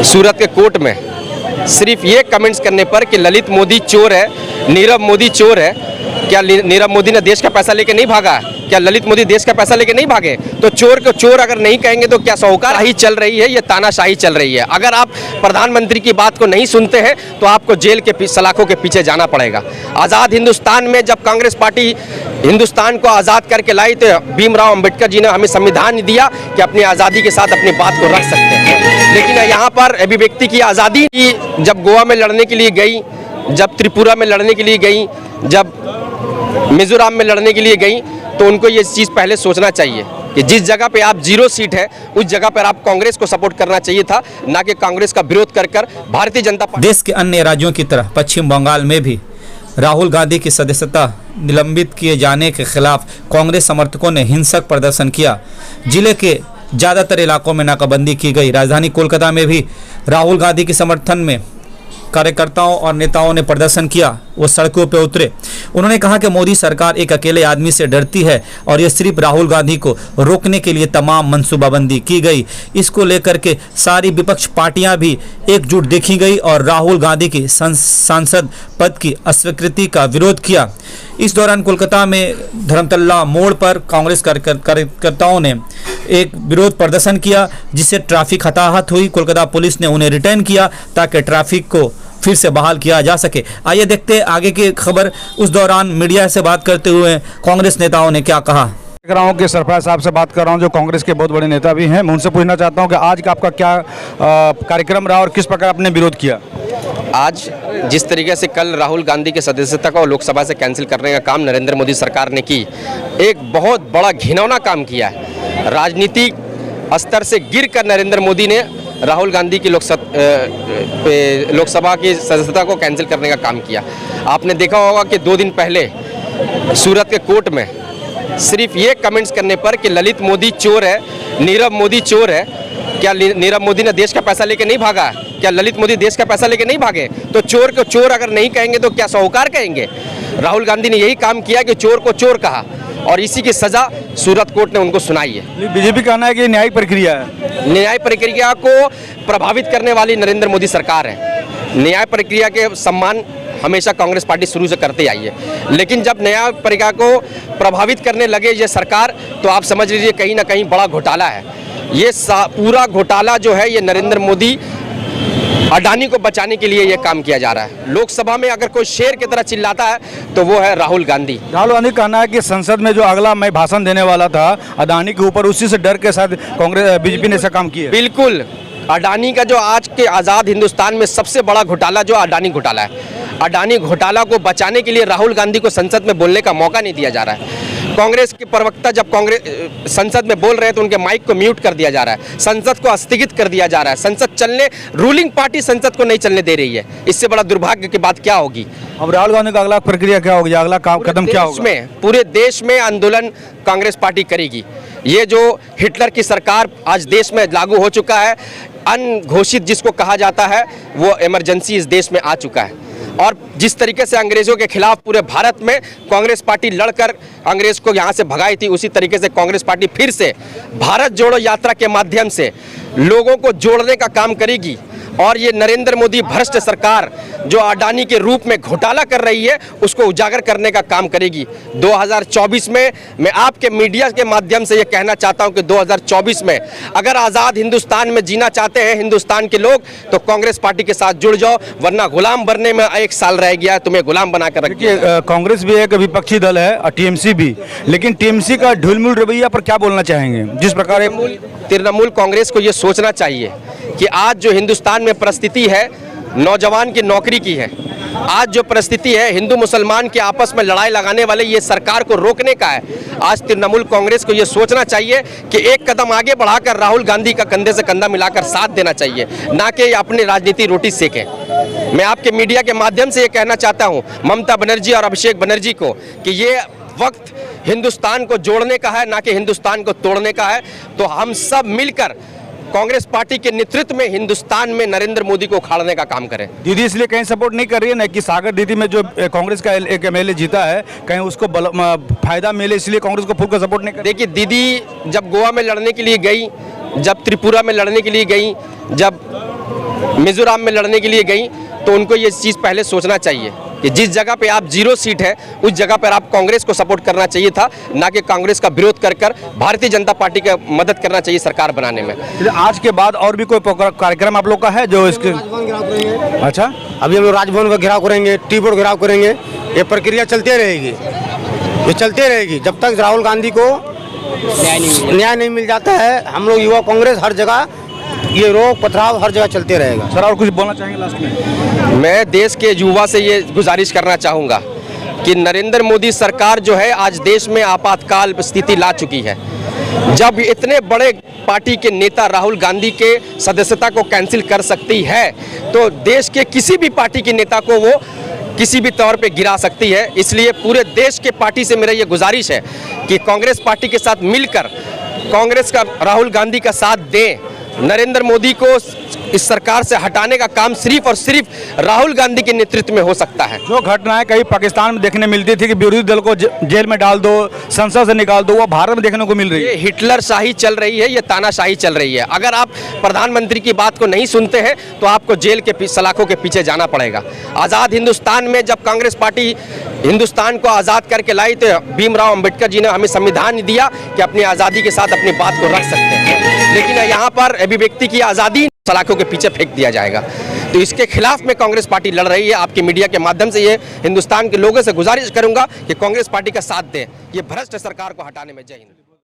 सूरत के कोर्ट में सिर्फ ये कमेंट्स करने पर कि ललित मोदी चोर है, नीरव मोदी चोर है। क्या नीरव मोदी ने देश का पैसा लेके नहीं भागा? क्या ललित मोदी देश का पैसा लेके नहीं भागे? तो चोर को चोर अगर नहीं कहेंगे तो क्या साहूकारशाही चल रही है? ये तानाशाही चल रही है। अगर आप प्रधानमंत्री की बात को नहीं सुनते हैं तो आपको जेल के सलाखों के पीछे जाना पड़ेगा। आज़ाद हिंदुस्तान में जब कांग्रेस पार्टी हिंदुस्तान को आज़ाद करके लाई तो भीमराव अंबेडकर जी ने हमें संविधान दिया कि अपनी आज़ादी के साथ अपनी बात को रख सकते हैं। लेकिन यहाँ पर अभिव्यक्ति की आज़ादी, जब गोवा में लड़ने के लिए गई, जब त्रिपुरा में लड़ने के लिए गई, जब मिजोरम में लड़ने के लिए गई, तो उनको ये चीज़ पहले सोचना चाहिए कि जिस जगह पे आप 0 सीट है उस जगह पर आप कांग्रेस को सपोर्ट करना चाहिए था, ना कि कांग्रेस का विरोध कर भारतीय जनता पार्टी। देश के अन्य राज्यों की तरह पश्चिम बंगाल में भी राहुल गांधी की सदस्यता निलंबित किए जाने के खिलाफ कांग्रेस समर्थकों ने हिंसक प्रदर्शन किया। जिले के ज़्यादातर इलाकों में नाकाबंदी की गई। राजधानी कोलकाता में भी राहुल गांधी के समर्थन में कार्यकर्ताओं और नेताओं ने प्रदर्शन किया, वो सड़कों पर उतरे। उन्होंने कहा कि मोदी सरकार एक अकेले आदमी से डरती है और ये सिर्फ राहुल गांधी को रोकने के लिए तमाम मंसूबाबंदी की गई। इसको लेकर के सारी विपक्ष पार्टियां भी एकजुट देखी गई और राहुल गांधी की सांसद पद की अस्वीकृति का विरोध किया। इस दौरान कोलकाता में धर्मतल्ला मोड़ पर कांग्रेस कार्यकर्ताओं ने एक विरोध प्रदर्शन किया, जिससे ट्रैफिक हताहत हुई। कोलकाता पुलिस ने उन्हें रिटर्न किया ताकि ट्रैफिक को फिर से बहाल किया जा सके। आइए देखते हैं आगे की खबर। उस दौरान मीडिया से बात करते हुए कांग्रेस नेताओं ने क्या कहा। के सरफराज साहब से बात कर रहा हूं, जो कांग्रेस के बहुत बड़े नेता भी हैं। मैं उनसे पूछना चाहता हूं कि आज का आपका क्या कार्यक्रम रहा और किस प्रकार आपने विरोध किया? आज जिस तरीके से कल राहुल गांधी की सदस्यता को लोकसभा से कैंसिल करने का काम नरेंद्र मोदी सरकार ने की, एक बहुत बड़ा घिनौना काम किया है। राजनीतिक स्तर से गिरकर नरेंद्र मोदी ने राहुल गांधी की लोकसभा की सदस्यता को कैंसिल करने का काम किया। आपने देखा होगा कि 2 दिन पहले सूरत के कोर्ट में सिर्फ ये कमेंट्स करने पर कि ललित मोदी चोर है, नीरव मोदी चोर है। क्या नीरव मोदी ने देश का पैसा लेके नहीं भागा? क्या ललित मोदी देश का पैसा लेके नहीं भागे? तो चोर को चोर अगर नहीं कहेंगे तो क्या साहूकार कहेंगे? राहुल गांधी ने यही काम किया कि चोर को चोर कहा और इसी की सजा सूरत कोर्ट ने उनको सुनाई है। बीजेपी कहना है कि न्यायिक प्रक्रिया है। न्याय प्रक्रिया को प्रभावित करने वाली नरेंद्र मोदी सरकार है। न्याय प्रक्रिया के सम्मान हमेशा कांग्रेस पार्टी शुरू से करते आई है, लेकिन जब न्याय प्रक्रिया को प्रभावित करने लगे ये सरकार, तो आप समझ लीजिए कहीं ना कहीं बड़ा घोटाला है। ये पूरा घोटाला जो है ये नरेंद्र मोदी अडानी को बचाने के लिए ये काम किया जा रहा है। लोकसभा में अगर कोई शेर की तरह चिल्लाता है तो वो है राहुल गांधी। राहुल गांधी कहना है कि संसद में जो अगला मैं भाषण देने वाला था अडानी के ऊपर, उसी से डर के साथ कांग्रेस बीजेपी ने ऐसा काम किया। बिल्कुल, अडानी का जो आज के आज़ाद हिंदुस्तान में सबसे बड़ा घोटाला जो अडानी घोटाला है, अडानी घोटाला को बचाने के लिए राहुल गांधी को संसद में बोलने का मौका नहीं दिया जा रहा है। कांग्रेस के प्रवक्ता जब कांग्रेस संसद में बोल रहे हैं तो उनके माइक को म्यूट कर दिया जा रहा है, संसद को स्थगित कर दिया जा रहा है। संसद चलने, रूलिंग पार्टी संसद को नहीं चलने दे रही है। इससे बड़ा दुर्भाग्य की बात क्या होगी? अब राहुल गांधी का अगला प्रक्रिया क्या होगी, अगला कदम क्या होगा? पूरे देश में आंदोलन कांग्रेस पार्टी करेगी। ये जो हिटलर की सरकार आज देश में लागू हो चुका है, अनघोषित जिसको कहा जाता है, वो इमरजेंसी इस देश में आ चुका है। और जिस तरीके से अंग्रेजों के खिलाफ पूरे भारत में कांग्रेस पार्टी लड़कर अंग्रेज को यहाँ से भगाई थी, उसी तरीके से कांग्रेस पार्टी फिर से भारत जोड़ो यात्रा के माध्यम से लोगों को जोड़ने का काम करेगी। और ये नरेंद्र मोदी भ्रष्ट सरकार जो अडानी के रूप में घोटाला कर रही है, उसको उजागर करने का काम करेगी। 2024 में मैं आपके मीडिया के माध्यम से ये कहना चाहता हूं कि 2024 में अगर आज़ाद हिंदुस्तान में जीना चाहते हैं हिंदुस्तान के लोग, तो कांग्रेस पार्टी के साथ जुड़ जाओ, वरना गुलाम बनने में 1 साल रह गया है, तुम्हें गुलाम बना कर रखिए। कांग्रेस भी एक विपक्षी दल है और टीएमसी भी, लेकिन टीएमसी का ढुलमुल रवैया पर क्या बोलना चाहेंगे? जिस प्रकार तृणमूल कांग्रेस को ये सोचना चाहिए कि आज जो हिंदुस्तान में परिस्थिति है नौजवान की नौकरी की है, आज जो परिस्थिति है हिंदू मुसलमान के आपस में लड़ाई लगाने वाले ये सरकार को रोकने का है। आज तृणमूल कांग्रेस को ये सोचना चाहिए कि एक कदम आगे बढ़ाकर राहुल गांधी का कंधे से कंधा मिलाकर साथ देना चाहिए, ना कि अपनी राजनीति रोटी सेकें। मैं आपके मीडिया के माध्यम से ये कहना चाहता हूँ ममता बनर्जी और अभिषेक बनर्जी को कि ये वक्त हिंदुस्तान को जोड़ने का है, ना कि हिंदुस्तान को तोड़ने का है। तो हम सब मिलकर कांग्रेस पार्टी के नेतृत्व में हिंदुस्तान में नरेंद्र मोदी को उखाड़ने का काम करें। दीदी इसलिए कहीं सपोर्ट नहीं कर रही है ना कि सागर दीदी में जो कांग्रेस का एक एमएलए जीता है, कहीं उसको फायदा मिले, इसलिए कांग्रेस को फुल का सपोर्ट नहीं कर। देखिए, दीदी जब गोवा में लड़ने के लिए गई, जब त्रिपुरा में लड़ने के लिए गई, जब मिजोरम में लड़ने के लिए गई, तो उनको ये चीज़ पहले सोचना चाहिए कि जिस जगह पे आप 0 सीट है उस जगह पर आप कांग्रेस को सपोर्ट करना चाहिए था, ना कि कांग्रेस का विरोध कर भारतीय जनता पार्टी का मदद करना चाहिए सरकार बनाने में। आज के बाद और भी कोई कार्यक्रम आप लोग का है जो इसके? अच्छा, अभी हम लोग राजभवन का घेराव करेंगे, टी बोर्ड घेराव करेंगे। ये प्रक्रिया चलते रहेगी, ये चलते रहेगी जब तक राहुल गांधी को न्याय नहीं मिल जाता है। हम लोग युवा कांग्रेस हर जगह ये रोक पथराव हर जगह चलते रहेगा। सर और कुछ बोलना चाहेंगे लास्ट में? मैं देश के युवा से ये गुजारिश करना चाहूँगा कि नरेंद्र मोदी सरकार जो है आज देश में आपातकाल स्थिति ला चुकी है। जब इतने बड़े पार्टी के नेता राहुल गांधी के सदस्यता को कैंसिल कर सकती है, तो देश के किसी भी पार्टी के नेता को वो किसी भी तौर पे गिरा सकती है। इसलिए पूरे देश के पार्टी से मेरा ये गुजारिश है कि कांग्रेस पार्टी के साथ मिलकर कांग्रेस का राहुल गांधी का साथ दें। नरेंद्र मोदी को इस सरकार से हटाने का काम सिर्फ और सिर्फ राहुल गांधी के नेतृत्व में हो सकता है। जो घटनाएं कहीं पाकिस्तान में देखने मिलती थी कि विरोधी दल को जेल में डाल दो, संसद से निकाल दो, वो भारत में देखने को मिल रही है। ये हिटलर शाही चल रही है, ये तानाशाही चल रही है। अगर आप प्रधानमंत्री की बात को नहीं सुनते हैं तो आपको जेल के सलाखों के पीछे जाना पड़ेगा। आज़ाद हिंदुस्तान में जब कांग्रेस पार्टी हिंदुस्तान को आज़ाद करके लाई तो भीमराव अंबेडकर जी ने हमें संविधान दिया कि अपनी आज़ादी के साथ अपनी बात को रख सकते हैं, लेकिन यहाँ पर अभिव्यक्ति की आज़ादी सलाखों के पीछे फेंक दिया जाएगा। तो इसके खिलाफ में कांग्रेस पार्टी लड़ रही है। आपके मीडिया के माध्यम से ये हिंदुस्तान के लोगों से गुजारिश करूंगा कि कांग्रेस पार्टी का साथ दें ये भ्रष्ट सरकार को हटाने में। जय हिंद।